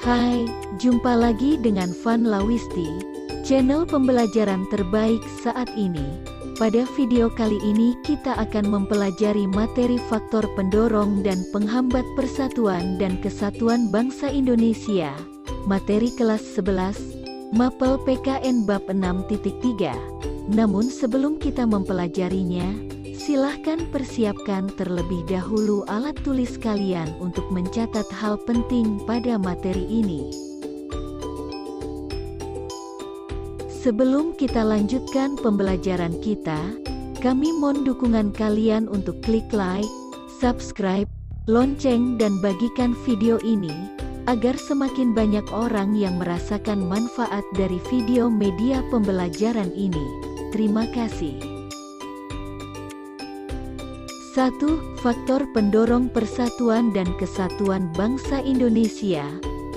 Hai, jumpa lagi dengan Van Lawisti, channel pembelajaran terbaik saat ini. Pada video kali ini kita akan mempelajari materi faktor pendorong dan penghambat persatuan dan kesatuan bangsa Indonesia. Materi kelas 11, Mapel PKN Bab 6.3. Namun sebelum kita mempelajarinya, silahkan persiapkan terlebih dahulu alat tulis kalian untuk mencatat hal penting pada materi ini. Sebelum kita lanjutkan pembelajaran kita, kami mohon dukungan kalian untuk klik like, subscribe, lonceng dan bagikan video ini, agar semakin banyak orang yang merasakan manfaat dari video media pembelajaran ini. Terima kasih. 1. Faktor pendorong persatuan dan kesatuan bangsa Indonesia.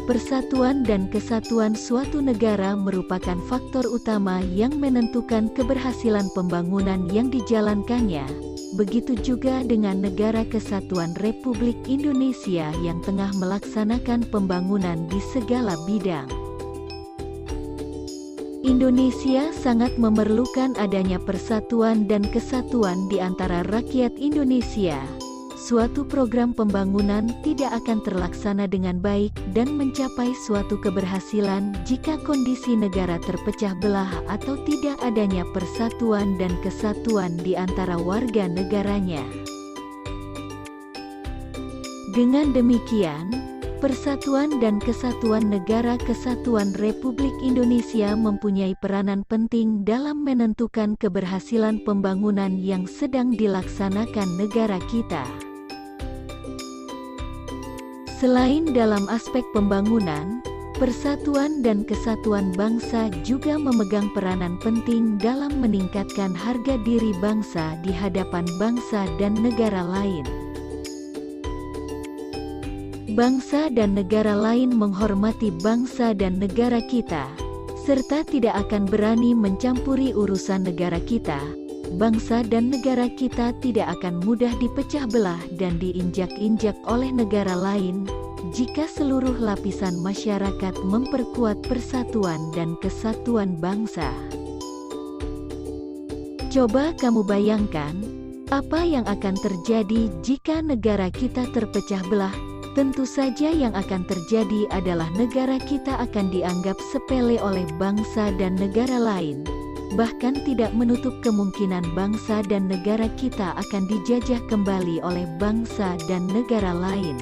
Persatuan dan kesatuan suatu negara merupakan faktor utama yang menentukan keberhasilan pembangunan yang dijalankannya. Begitu juga dengan Negara Kesatuan Republik Indonesia yang tengah melaksanakan pembangunan di segala bidang. Indonesia sangat memerlukan adanya persatuan dan kesatuan di antara rakyat Indonesia. Suatu program pembangunan tidak akan terlaksana dengan baik dan mencapai suatu keberhasilan jika kondisi negara terpecah belah atau tidak adanya persatuan dan kesatuan di antara warga negaranya. Dengan demikian, persatuan dan kesatuan Negara Kesatuan Republik Indonesia mempunyai peranan penting dalam menentukan keberhasilan pembangunan yang sedang dilaksanakan negara kita. Selain dalam aspek pembangunan, persatuan dan kesatuan bangsa juga memegang peranan penting dalam meningkatkan harga diri bangsa di hadapan bangsa dan negara lain. Bangsa dan negara lain menghormati bangsa dan negara kita, serta tidak akan berani mencampuri urusan negara kita. Bangsa dan negara kita tidak akan mudah dipecah belah dan diinjak-injak oleh negara lain, jika seluruh lapisan masyarakat memperkuat persatuan dan kesatuan bangsa. Coba kamu bayangkan, apa yang akan terjadi jika negara kita terpecah belah? Tentu saja yang akan terjadi adalah negara kita akan dianggap sepele oleh bangsa dan negara lain. Bahkan tidak menutup kemungkinan bangsa dan negara kita akan dijajah kembali oleh bangsa dan negara lain.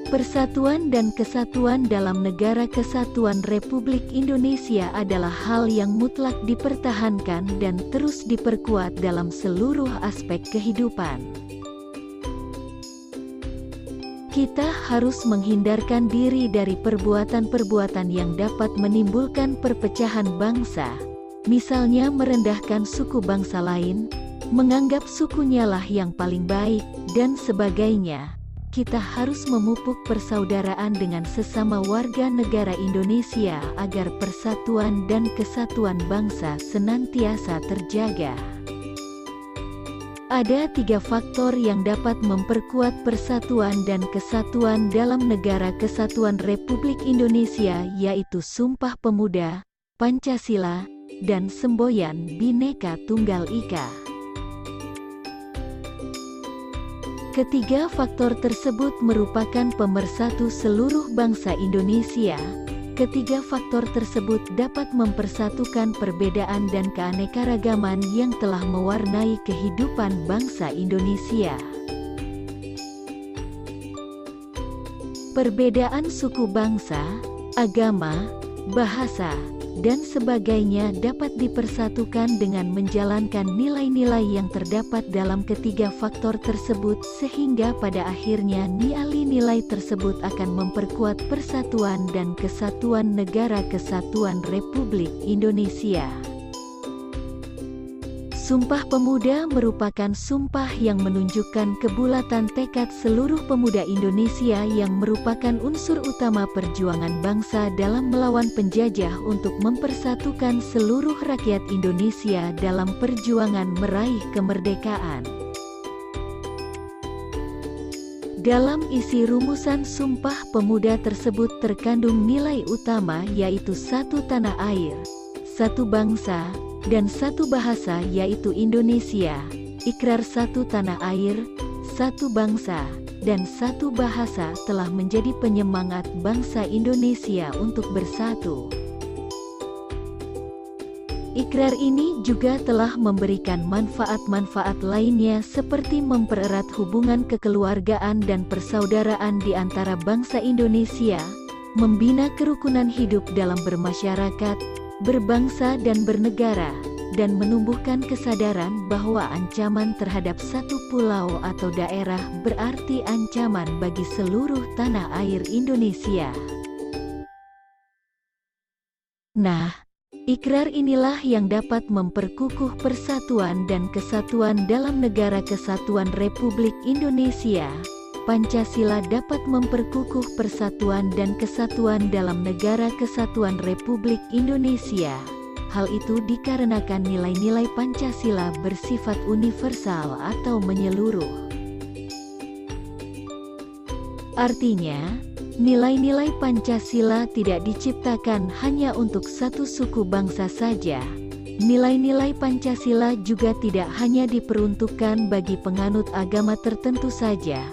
Persatuan dan kesatuan dalam Negara Kesatuan Republik Indonesia adalah hal yang mutlak dipertahankan dan terus diperkuat dalam seluruh aspek kehidupan. Kita harus menghindarkan diri dari perbuatan-perbuatan yang dapat menimbulkan perpecahan bangsa, misalnya merendahkan suku bangsa lain, menganggap sukunya lah yang paling baik, dan sebagainya. Kita harus memupuk persaudaraan dengan sesama warga negara Indonesia agar persatuan dan kesatuan bangsa senantiasa terjaga. Ada 3 faktor yang dapat memperkuat persatuan dan kesatuan dalam Negara Kesatuan Republik Indonesia, yaitu Sumpah Pemuda, Pancasila, dan Semboyan Bhinneka Tunggal Ika. Ketiga faktor tersebut merupakan pemersatu seluruh bangsa Indonesia. Ketiga faktor tersebut dapat mempersatukan perbedaan dan keanekaragaman yang telah mewarnai kehidupan bangsa Indonesia. Perbedaan suku bangsa, agama, bahasa, dan sebagainya dapat dipersatukan dengan menjalankan nilai-nilai yang terdapat dalam ketiga faktor tersebut, sehingga pada akhirnya nilai-nilai tersebut akan memperkuat persatuan dan kesatuan Negara Kesatuan Republik Indonesia. Sumpah Pemuda merupakan sumpah yang menunjukkan kebulatan tekad seluruh pemuda Indonesia yang merupakan unsur utama perjuangan bangsa dalam melawan penjajah untuk mempersatukan seluruh rakyat Indonesia dalam perjuangan meraih kemerdekaan. Dalam isi rumusan Sumpah Pemuda tersebut terkandung nilai utama yaitu satu tanah air, satu bangsa, dan satu bahasa yaitu Indonesia. Ikrar satu tanah air, satu bangsa, dan satu bahasa telah menjadi penyemangat bangsa Indonesia untuk bersatu. Ikrar ini juga telah memberikan manfaat-manfaat lainnya seperti mempererat hubungan kekeluargaan dan persaudaraan di antara bangsa Indonesia, membina kerukunan hidup dalam bermasyarakat, berbangsa dan bernegara, dan menumbuhkan kesadaran bahwa ancaman terhadap satu pulau atau daerah berarti ancaman bagi seluruh tanah air Indonesia. Nah, ikrar inilah yang dapat memperkukuh persatuan dan kesatuan dalam Negara Kesatuan Republik Indonesia. Pancasila dapat memperkukuh persatuan dan kesatuan dalam Negara Kesatuan Republik Indonesia. Hal itu dikarenakan nilai-nilai Pancasila bersifat universal atau menyeluruh. Artinya, nilai-nilai Pancasila tidak diciptakan hanya untuk satu suku bangsa saja. Nilai-nilai Pancasila juga tidak hanya diperuntukkan bagi penganut agama tertentu saja.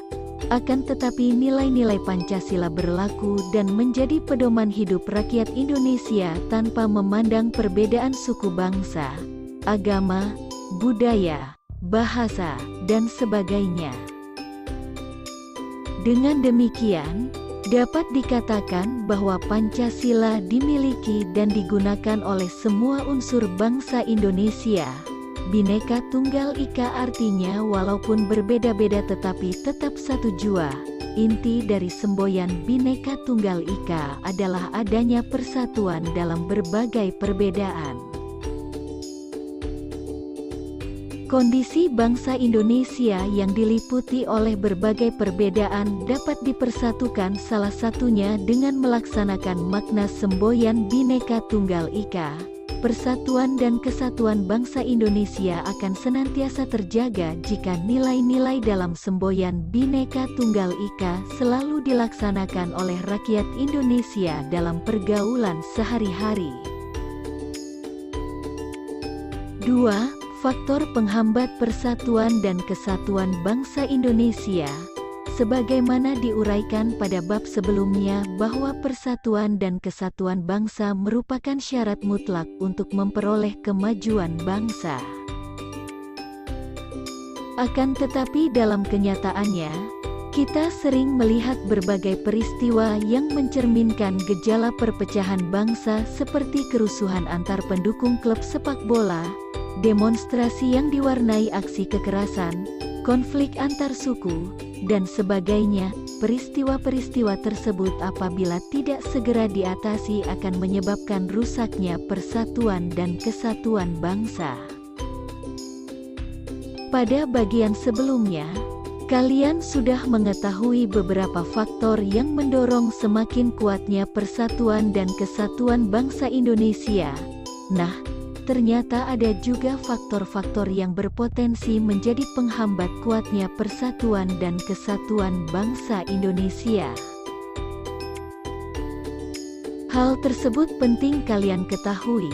Akan tetapi nilai-nilai Pancasila berlaku dan menjadi pedoman hidup rakyat Indonesia tanpa memandang perbedaan suku bangsa, agama, budaya, bahasa, dan sebagainya. Dengan demikian, dapat dikatakan bahwa Pancasila dimiliki dan digunakan oleh semua unsur bangsa Indonesia. Bhinneka Tunggal Ika artinya walaupun berbeda-beda tetapi tetap satu jua. Inti dari semboyan Bhinneka Tunggal Ika adalah adanya persatuan dalam berbagai perbedaan. Kondisi bangsa Indonesia yang diliputi oleh berbagai perbedaan dapat dipersatukan salah satunya dengan melaksanakan makna semboyan Bhinneka Tunggal Ika. Persatuan dan kesatuan bangsa Indonesia akan senantiasa terjaga jika nilai-nilai dalam semboyan Bhinneka Tunggal Ika selalu dilaksanakan oleh rakyat Indonesia dalam pergaulan sehari-hari. 2. Faktor penghambat persatuan dan kesatuan bangsa Indonesia. Sebagaimana diuraikan pada bab sebelumnya bahwa persatuan dan kesatuan bangsa merupakan syarat mutlak untuk memperoleh kemajuan bangsa. Akan tetapi dalam kenyataannya, kita sering melihat berbagai peristiwa yang mencerminkan gejala perpecahan bangsa seperti kerusuhan antar pendukung klub sepak bola, demonstrasi yang diwarnai aksi kekerasan, konflik antar suku, dan sebagainya. Peristiwa-peristiwa tersebut apabila tidak segera diatasi akan menyebabkan rusaknya persatuan dan kesatuan bangsa. Pada bagian sebelumnya, kalian sudah mengetahui beberapa faktor yang mendorong semakin kuatnya persatuan dan kesatuan bangsa Indonesia. Nah, ternyata ada juga faktor-faktor yang berpotensi menjadi penghambat kuatnya persatuan dan kesatuan bangsa Indonesia. Hal tersebut penting kalian ketahui,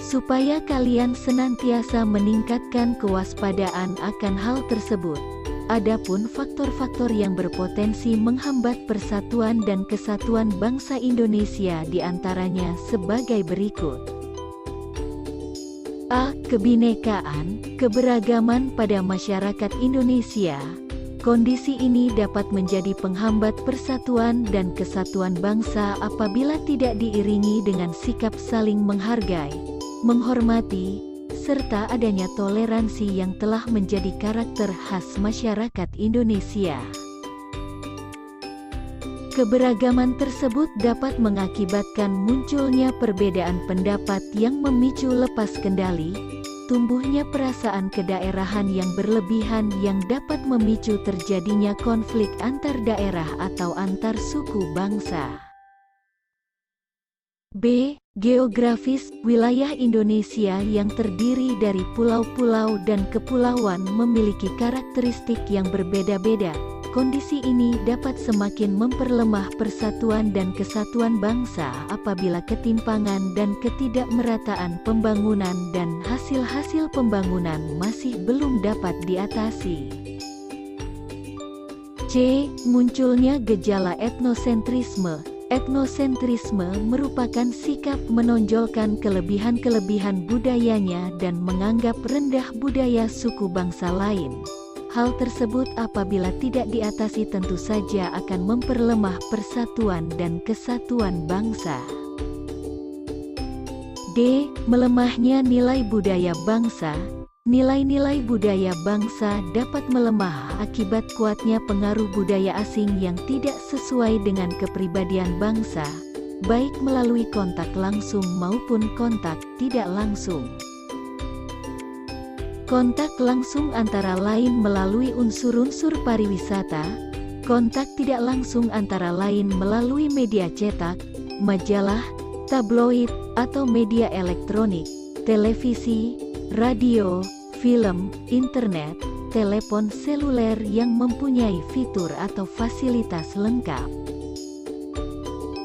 supaya kalian senantiasa meningkatkan kewaspadaan akan hal tersebut. Adapun faktor-faktor yang berpotensi menghambat persatuan dan kesatuan bangsa Indonesia diantaranya sebagai berikut. A. Kebinekaan, keberagaman pada masyarakat Indonesia. Kondisi ini dapat menjadi penghambat persatuan dan kesatuan bangsa apabila tidak diiringi dengan sikap saling menghargai, menghormati, serta adanya toleransi yang telah menjadi karakter khas masyarakat Indonesia. Keberagaman tersebut dapat mengakibatkan munculnya perbedaan pendapat yang memicu lepas kendali, tumbuhnya perasaan kedaerahan yang berlebihan yang dapat memicu terjadinya konflik antar daerah atau antar suku bangsa. B. Geografis, wilayah Indonesia yang terdiri dari pulau-pulau dan kepulauan memiliki karakteristik yang berbeda-beda. kondisi ini dapat semakin memperlemah persatuan dan kesatuan bangsa apabila ketimpangan dan ketidakmerataan pembangunan dan hasil-hasil pembangunan masih belum dapat diatasi. C. Munculnya gejala etnosentrisme. Etnosentrisme merupakan sikap menonjolkan kelebihan-kelebihan budayanya dan menganggap rendah budaya suku bangsa lain. Hal tersebut apabila tidak diatasi tentu saja akan memperlemah persatuan dan kesatuan bangsa. D. Melemahnya nilai budaya bangsa. Nilai-nilai budaya bangsa dapat melemah akibat kuatnya pengaruh budaya asing yang tidak sesuai dengan kepribadian bangsa, baik melalui kontak langsung maupun kontak tidak langsung. Kontak langsung antara lain melalui unsur-unsur pariwisata, kontak tidak langsung antara lain melalui media cetak, majalah, tabloid, atau media elektronik, televisi, radio, film, internet, telepon seluler yang mempunyai fitur atau fasilitas lengkap.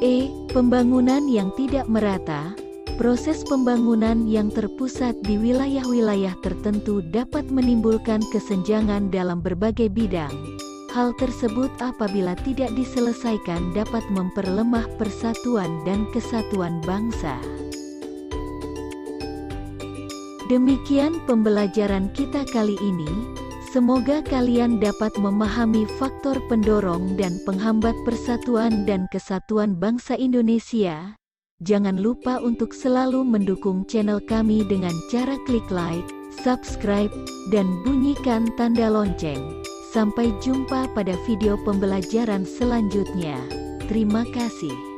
E. Pembangunan yang tidak merata. Proses pembangunan yang terpusat di wilayah-wilayah tertentu dapat menimbulkan kesenjangan dalam berbagai bidang. Hal tersebut apabila tidak diselesaikan dapat memperlemah persatuan dan kesatuan bangsa. Demikian pembelajaran kita kali ini. Semoga kalian dapat memahami faktor pendorong dan penghambat persatuan dan kesatuan bangsa Indonesia. Jangan lupa untuk selalu mendukung channel kami dengan cara klik like, subscribe, dan bunyikan tanda lonceng. Sampai jumpa pada video pembelajaran selanjutnya. Terima kasih.